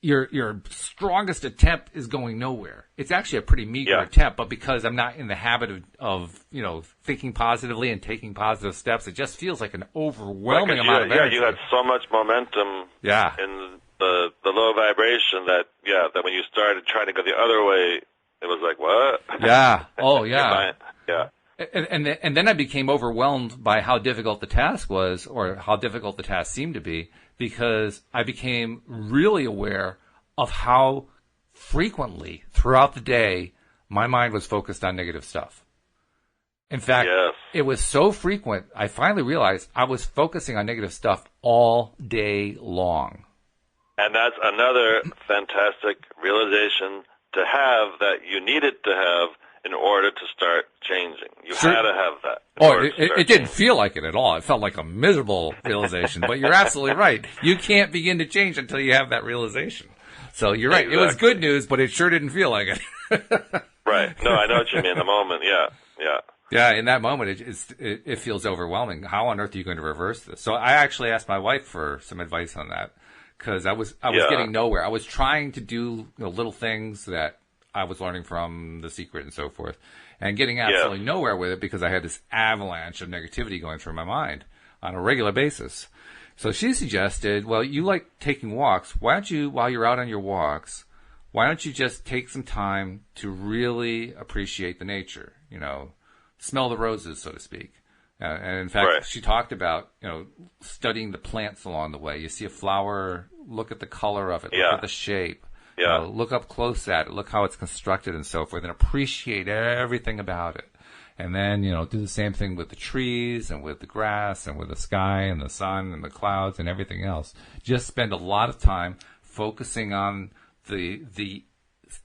your strongest attempt is going nowhere. It's actually a pretty meager attempt, but because I'm not in the habit of you know, thinking positively and taking positive steps, it just feels like an overwhelming amount of energy. You had so much momentum in the low vibration that when you started trying to go the other way, it was like, what? Yeah. Oh, yeah. Yeah. And then I became overwhelmed by how difficult the task was, or how difficult the task seemed to be, because I became really aware of how frequently throughout the day my mind was focused on negative stuff. In fact, it was so frequent, I finally realized I was focusing on negative stuff all day long. And that's another fantastic realization to have, that you needed to have in order to start changing. You had to have that. It didn't feel like it at all. It felt like a miserable realization. But you're absolutely right. You can't begin to change until you have that realization. So you're right. Exactly. It was good news, but it sure didn't feel like it. Right. No, I know what you mean. In the moment, Yeah, in that moment, it feels overwhelming. How on earth are you going to reverse this? So I actually asked my wife for some advice on that, because I was getting nowhere. I was trying to do little things that I was learning from The Secret and so forth, and getting absolutely nowhere with it, because I had this avalanche of negativity going through my mind on a regular basis. So she suggested, well, you like taking walks. Why don't you, while you're out on your walks, why don't you just take some time to really appreciate the nature, you know, smell the roses, so to speak. And in fact, she talked about, studying the plants along the way. You see a flower, look at the color of it, look at the shape. Look up close at it, look how it's constructed and so forth, and appreciate everything about it. And then, do the same thing with the trees and with the grass and with the sky and the sun and the clouds and everything else. Just spend a lot of time focusing on the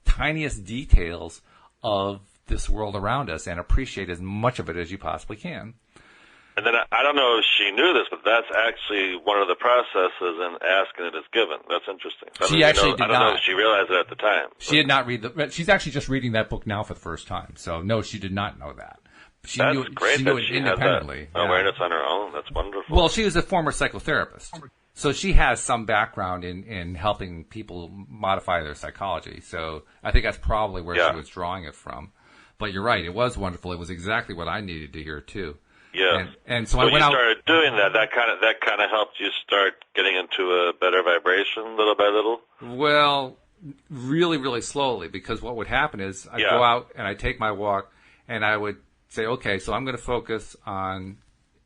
tiniest details of this world around us, and appreciate as much of it as you possibly can. And then I don't know if she knew this, but that's actually one of the processes in asking it is given. That's interesting. She actually did not. I don't know if she realized it at the time. She did not read she's actually just reading that book now for the first time. So no, she did not know that. She knew it independently. Had that awareness on her own. That's wonderful. Well, she was a former psychotherapist. So she has some background in helping people modify their psychology. So I think that's probably where she was drawing it from. But you're right. It was wonderful. It was exactly what I needed to hear too. Yeah. And so I went out. When you started doing that, that kind of helped you start getting into a better vibration little by little? Well, really, really slowly, because what would happen is I'd go out and I'd take my walk, and I would say, okay, so I'm going to focus on,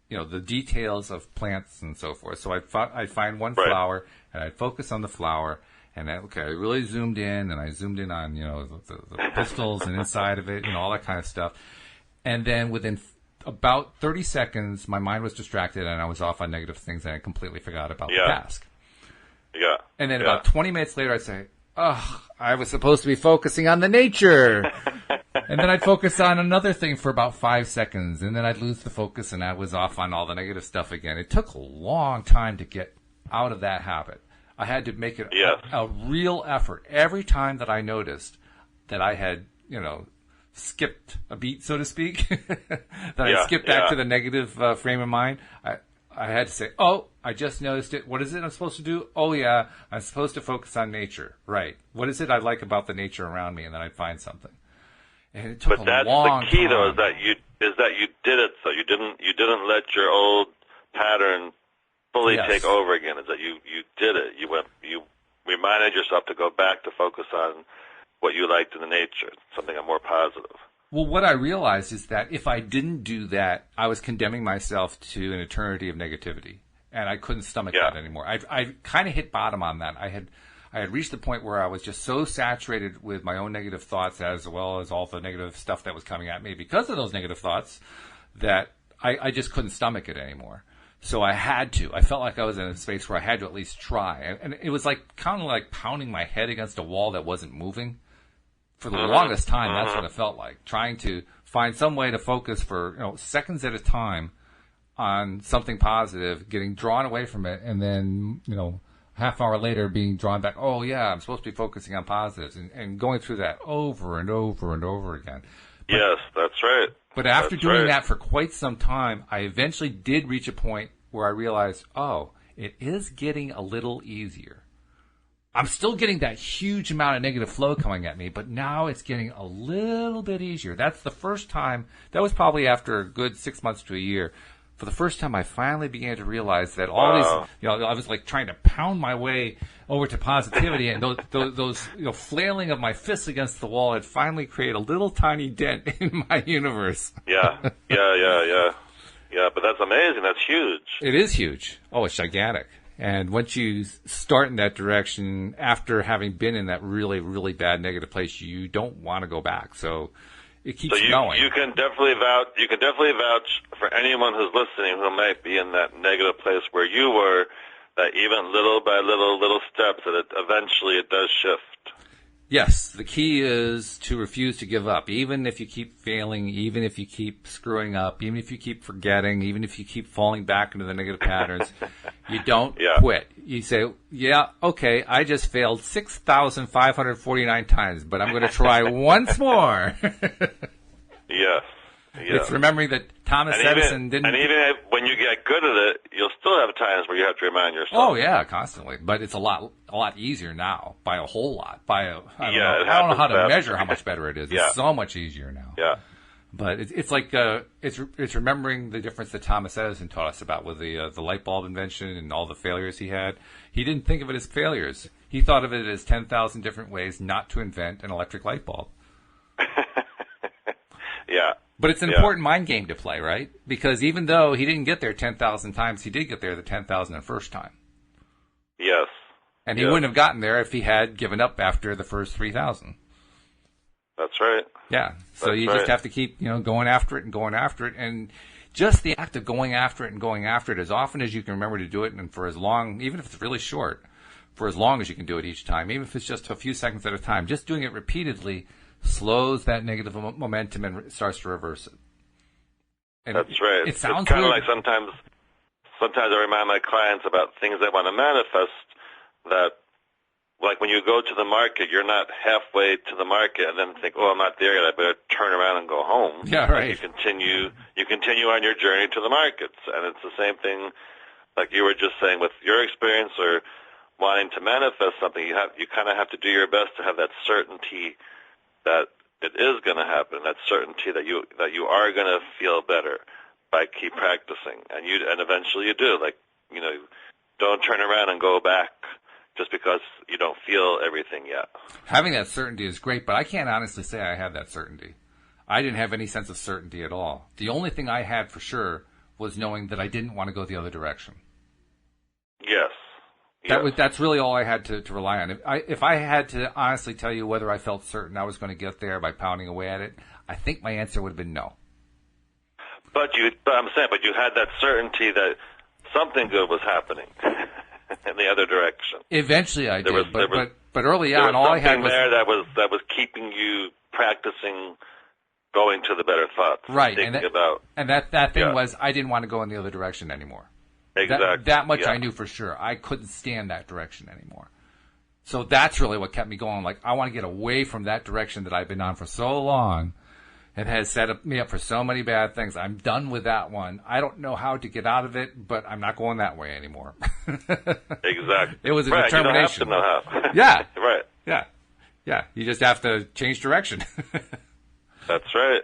the details of plants and so forth. So I'd find one flower, and I'd focus on the flower, and I really zoomed in, and I zoomed in on, the pistils and inside of it, all that kind of stuff. And then within about 30 seconds, my mind was distracted, and I was off on negative things, and I completely forgot about the task. Yeah. And then about 20 minutes later, I'd say, I was supposed to be focusing on the nature. And then I'd focus on another thing for about 5 seconds, and then I'd lose the focus, and I was off on all the negative stuff again. It took a long time to get out of that habit. I had to make it a real effort. Every time that I noticed that I had, skipped a beat, so to speak, that I skipped back to the negative frame of mind, I had to say, oh, I just noticed it. What is it I'm supposed to do? Oh, yeah, I'm supposed to focus on nature. Right. What is it I like about the nature around me? And then I'd find something. And it took a long time. But that's the key, though, is that you did it. So you didn't let your old pattern fully take over again. Is that you did it. You reminded yourself to go back to focus on what you liked in the nature, something more positive. Well, what I realized is that if I didn't do that, I was condemning myself to an eternity of negativity, and I couldn't stomach that anymore. I kind of hit bottom on that. I had reached the point where I was just so saturated with my own negative thoughts, as well as all the negative stuff that was coming at me because of those negative thoughts, that I just couldn't stomach it anymore. So I had to. I felt like I was in a space where I had to at least try, and it was like kind of like pounding my head against a wall that wasn't moving. For the longest time, that's what it felt like, trying to find some way to focus for seconds at a time on something positive, getting drawn away from it, and then half hour later being drawn back. Oh yeah, I'm supposed to be focusing on positives, and going through that over and over and over again. Yes, that's right. But after doing that for quite some time, I eventually did reach a point where I realized, oh, it is getting a little easier. I'm still getting that huge amount of negative flow coming at me, but now it's getting a little bit easier. That's the first time. That was probably after a good 6 months to a year. For the first time, I finally began to realize that all these, I was like trying to pound my way over to positivity, and those flailing of my fists against the wall had finally created a little tiny dent in my universe. Yeah. But that's amazing. That's huge. It is huge. Oh, it's gigantic. And once you start in that direction, after having been in that really, really bad negative place, you don't want to go back. So it keeps going. You can definitely vouch for anyone who's listening who might be in that negative place where you were, that even little by little steps, that eventually it does shift. Yes, the key is to refuse to give up. Even if you keep failing, even if you keep screwing up, even if you keep forgetting, even if you keep falling back into the negative patterns, you don't quit. You say, yeah, okay, I just failed 6,549 times, but I'm going to try once more. Yes. It's remembering that Thomas Edison didn't... And even when you get good at it, you'll still have times where you have to remind yourself. Oh, yeah, constantly. But it's a lot easier now, by a whole lot. I don't know how to measure how much better it is. It's so much easier now. Yeah. But it's like it's remembering the difference that Thomas Edison taught us about with the light bulb invention and all the failures he had. He didn't think of it as failures. He thought of it as 10,000 different ways not to invent an electric light bulb. Yeah. But it's an important mind game to play, right? Because even though he didn't get there 10,000 times, he did get there the 10,001st time. Yes. And he wouldn't have gotten there if he had given up after the first 3,000. That's right. Yeah. So you just have to keep, going after it and going after it. And just the act of going after it and going after it as often as you can remember to do it, and for as long, even if it's really short, for as long as you can do it each time, even if it's just a few seconds at a time, just doing it repeatedly slows that negative momentum and starts to reverse it. And that's right. It sounds kind of like sometimes I remind my clients about things they want to manifest, that like when you go to the market, you're not halfway to the market and then think, oh, I'm not there yet, I better turn around and go home. Yeah, right. You continue on your journey to the markets. And it's the same thing like you were just saying with your experience or wanting to manifest something. You kind of have to do your best to have that certainty that it is going to happen, that certainty that you are going to feel better by keep practicing, and eventually you do. Like, don't turn around and go back just because you don't feel everything yet. Having that certainty is great, but I can't honestly say I had that certainty. I didn't have any sense of certainty at all. The only thing I had for sure was knowing that I didn't want to go the other direction. Yes. That's really all I had to rely on. If I had to honestly tell you whether I felt certain I was going to get there by pounding away at it, I think my answer would have been no. But I'm saying you had that certainty that something good was happening in the other direction. Eventually I did, but early on, all I had was there that was keeping you practicing going to the better thoughts. Right, and that thing was I didn't want to go in the other direction anymore. Exactly. That much I knew for sure. I couldn't stand that direction anymore. So that's really what kept me going. Like, I want to get away from that direction that I've been on for so long It has set me up for so many bad things. I'm done with that one. I don't know how to get out of it, but I'm not going that way anymore. Exactly. It was a right, determination. You don't have to know how. Yeah. Right. Yeah. Yeah. You just have to change direction. That's right.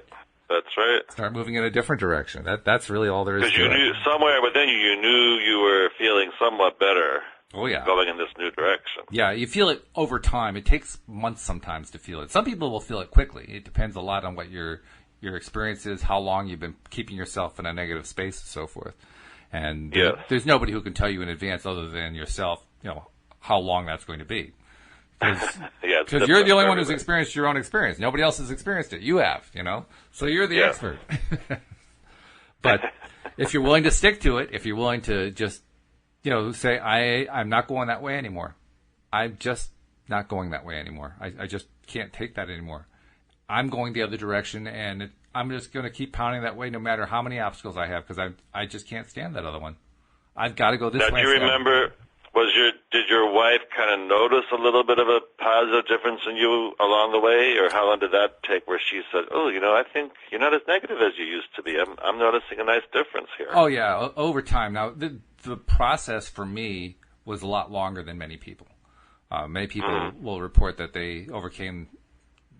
That's right. Start moving in a different direction. That's really all there is to it. Because you knew somewhere within you knew you were feeling somewhat better. Oh, yeah. Going in this new direction. Yeah, you feel it over time. It takes months sometimes to feel it. Some people will feel it quickly. It depends a lot on what your experience is, how long you've been keeping yourself in a negative space, and so forth. And there's nobody who can tell you in advance other than yourself, how long that's going to be. Because you're the only one who's experienced your own experience. Nobody else has experienced it. You have, So you're the expert. But if you're willing to stick to it, if you're willing to just say, I'm not going that way anymore. I'm just not going that way anymore. I just can't take that anymore. I'm going the other direction, and I'm just going to keep pounding that way no matter how many obstacles I have, because I just can't stand that other one. I've got to go this way. Now, do you remember, did your wife kind of notice a little bit of a positive difference in you along the way, or how long did that take where she said, oh, I think you're not as negative as you used to be. I'm noticing a nice difference here. Oh, yeah, over time. Now, the process for me was a lot longer than many people. Many people will report that they overcame,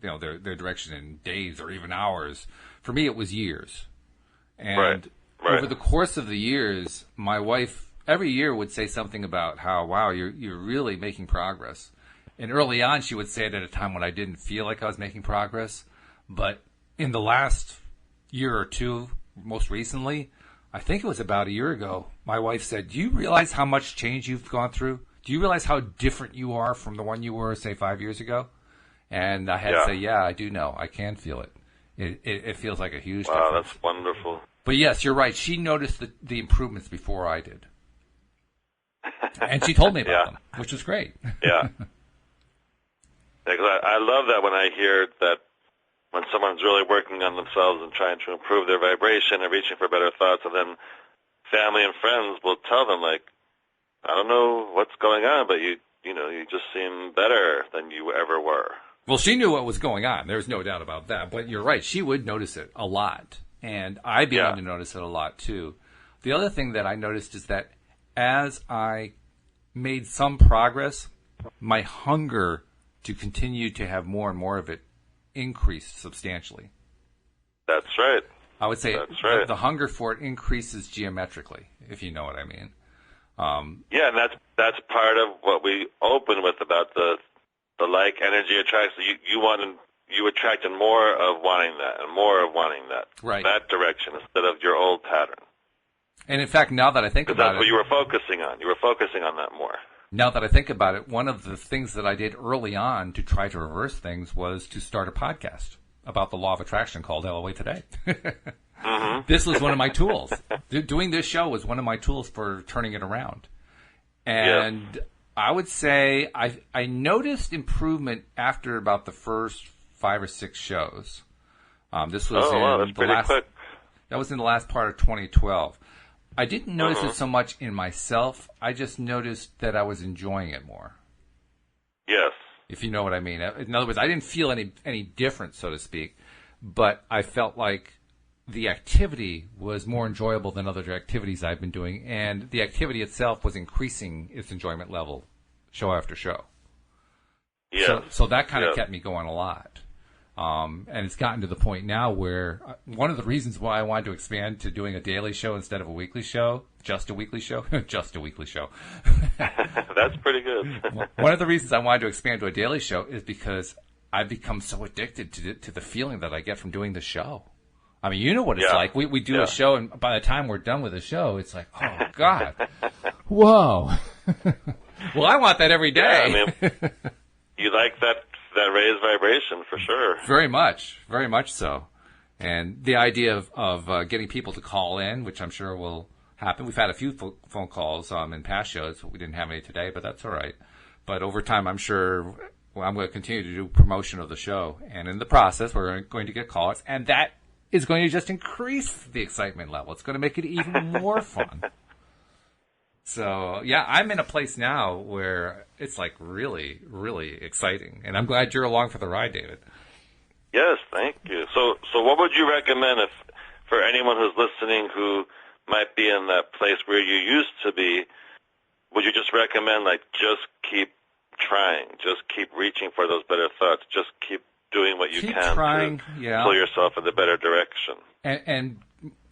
their direction in days or even hours. For me, it was years. And over the course of the years, my wife every year would say something about how, wow, you're really making progress. And early on, she would say it at a time when I didn't feel like I was making progress. But in the last year or two, most recently, I think it was about a year ago, my wife said, do you realize how much change you've gone through? Do you realize how different you are from the one you were, say, 5 years ago? And I had to say, yeah, I do know. I can feel it. It feels like a huge difference. Wow, that's wonderful. But yes, you're right. She noticed the improvements before I did. And she told me about them, which was great. Yeah. Because I love that when I hear that when someone's really working on themselves and trying to improve their vibration and reaching for better thoughts, and then family and friends will tell them, like, I don't know what's going on, but you just seem better than you ever were. Well, she knew what was going on. There's no doubt about that. But you're right. She would notice it a lot. And I began to notice it a lot, too. The other thing that I noticed is that as I made some progress, my hunger to continue to have more and more of it increased substantially. That's right. I would say the hunger for it increases geometrically, if you know what I mean. Yeah, and that's part of what we open with about the like energy attracts. You attracted more of wanting that and more of wanting that. Right. That direction instead of your old pattern. And in fact, now that I think about it, that's what you were focusing on. You were focusing on that more. Now that I think about it, one of the things that I did early on to try to reverse things was to start a podcast about the law of attraction called LOA Today. This was one of my tools. Doing this show was one of my tools for turning it around. And I would say I noticed improvement after about the first 5 or 6 shows. This was quick. That was in the last part of 2012. I didn't notice it so much in myself. I just noticed that I was enjoying it more. Yes. If you know what I mean. In other words, I didn't feel any difference, so to speak, but I felt like the activity was more enjoyable than other activities I've been doing, and the activity itself was increasing its enjoyment level show after show. Yes. So that kind of kept me going a lot. And it's gotten to the point now where one of the reasons why I wanted to expand to doing a daily show instead of a weekly show, just a weekly show. That's pretty good. One of the reasons I wanted to expand to a daily show is because I've become so addicted to the feeling that I get from doing the show. I mean, you know what it's like. We do a show, and by the time we're done with the show, it's like, oh, God. Whoa. Well, I want that every day. Yeah, I mean, you like that raised vibration for sure. Very much so. And the idea of getting people to call in, which I'm sure will happen. We've had a few phone calls in past shows. We didn't have any today, but that's all right. But over time, I'm sure I'm going to continue to do promotion of the show. And in the process, we're going to get calls. And that is going to just increase the excitement level. It's going to make it even more fun. So, yeah, I'm in a place now where it's like really, really exciting. And I'm glad you're along for the ride, David. Yes, thank you. So what would you recommend for anyone who's listening who might be in that place where you used to be? Would you just recommend, like, just keep trying, just keep reaching for those better thoughts, just keep doing what you can to pull yourself in the better direction? And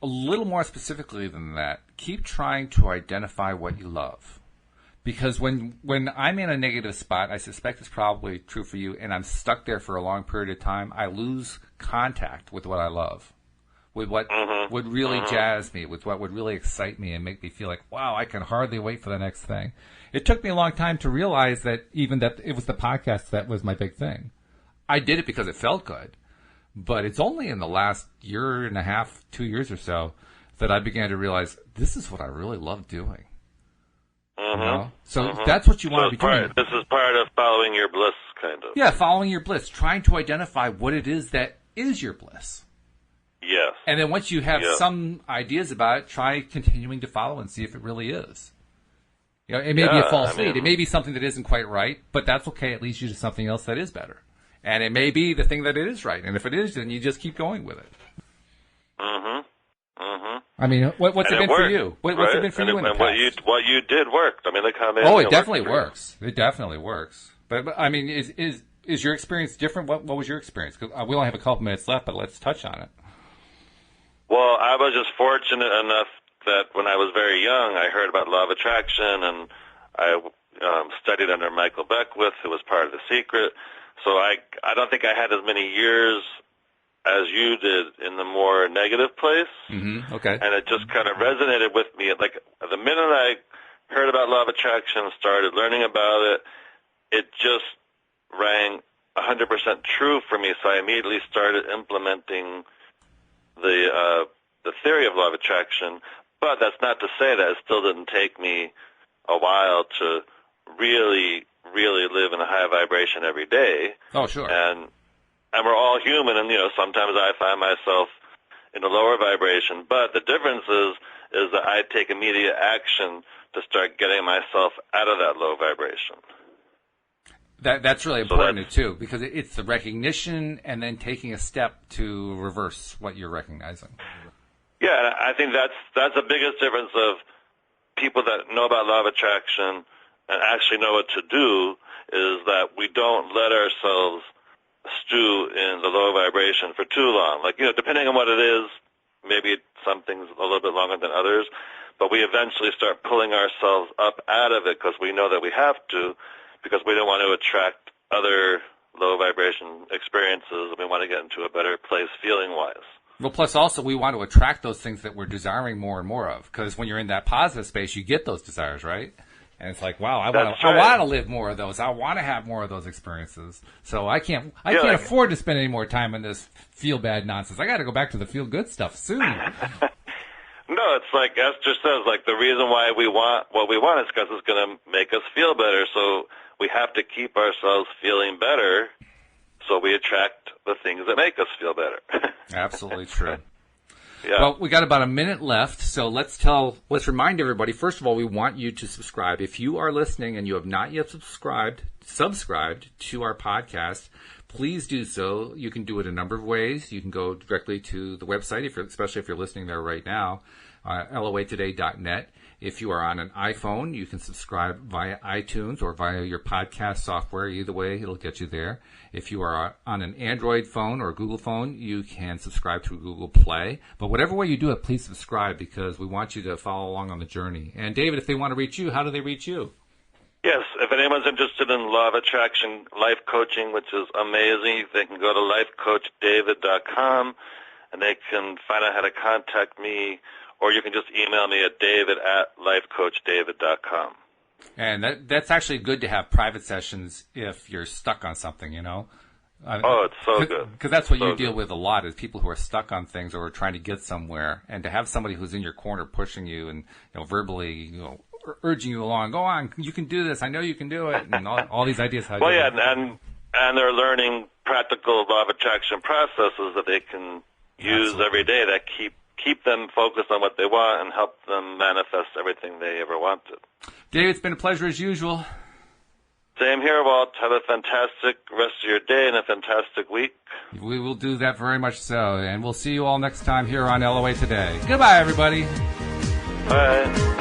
a little more specifically than that, keep trying to identify what you love. Because when I'm in a negative spot, I suspect it's probably true for you, and I'm stuck there for a long period of time, I lose contact with what I love, with what would really jazz me, with what would really excite me and make me feel like, wow, I can hardly wait for the next thing. It took me a long time to realize that it was the podcast that was my big thing. I did it because it felt good, but it's only in the last year and a half, 2 years or so, that I began to realize this is what I really love doing. You know? So that's what you want to be doing. This is part of following your bliss, kind of. Yeah, following your bliss, trying to identify what it is that is your bliss. Yes. And then once you have some ideas about it, try continuing to follow and see if it really is. You know, it may be a false lead. It may be something that isn't quite right, but that's okay. It leads you to something else that is better. And it may be the thing that it is right. And if it is, then you just keep going with it. I mean, what's it been for you? What's it been for you in the past? What you did worked. I mean, look how many. Oh, it definitely works. It definitely works. But I mean, is your experience different? What was your experience? Because we only have a couple minutes left, but let's touch on it. Well, I was just fortunate enough that when I was very young, I heard about law of attraction, and I studied under Michael Beckwith, who was part of The Secret. So I don't think I had as many years as you did in the more negative place. Okay. And it just kind of resonated with me. Like, the minute I heard about law of attraction, started learning about it, it just rang 100% true for me. So I immediately started implementing the theory of law of attraction. But that's not to say that it still didn't take me a while to really, really live in a high vibration every day. Oh, sure. And we're all human, and, you know, sometimes I find myself in a lower vibration. But the difference is that I take immediate action to start getting myself out of that low vibration. That's really important, too, because it's the recognition and then taking a step to reverse what you're recognizing. Yeah, I think that's the biggest difference of people that know about law of attraction and actually know what to do, is that we don't let ourselves stew in the low vibration for too long. Like, you know, depending on what it is, maybe some things a little bit longer than others, but we eventually start pulling ourselves up out of it because we know that we have to, because we don't want to attract other low vibration experiences, and we want to get into a better place feeling-wise. Well, plus also we want to attract those things that we're desiring more and more of, because when you're in that positive space, you get those desires, right? And it's like, wow, I want to live more of those. I want to have more of those experiences. So I can't afford to spend any more time in this feel bad nonsense. I got to go back to the feel good stuff soon. No, it's like Esther says, like, the reason why we want what we want is because it's going to make us feel better. So we have to keep ourselves feeling better, so we attract the things that make us feel better. Absolutely true. Yeah. Well, we got about a minute left, so let's remind everybody, first of all, we want you to subscribe. If you are listening and you have not yet subscribed to our podcast, please do so. You can do it a number of ways. You can go directly to the website, especially if you're listening there right now, loatoday.net. If you are on an iPhone, you can subscribe via iTunes or via your podcast software. Either way, it'll get you there. If you are on an Android phone or Google phone, you can subscribe to Google Play. But whatever way you do it, please subscribe, because we want you to follow along on the journey. And David, if they want to reach you, how do they reach you? Yes, if anyone's interested in law of attraction life coaching, which is amazing, they can go to lifecoachdavid.com, and they can find out how to contact me, or you can just email me at david@lifecoachdavid.com. And that's actually good to have private sessions if you're stuck on something, you know? Oh, it's so good. Because that's what you deal with a lot, is people who are stuck on things or are trying to get somewhere. And to have somebody who's in your corner pushing you and, you know, verbally, urging you along, go on, you can do this, I know you can do it, and all these ideas. Well, yeah, and they're learning practical law of attraction processes that they can use every day that keep them focused on what they want and help them manifest everything they ever wanted. David, it's been a pleasure as usual. Same here, Walt. Have a fantastic rest of your day and a fantastic week. We will do that very much so, and we'll see you all next time here on LOA Today. Goodbye, everybody. Bye.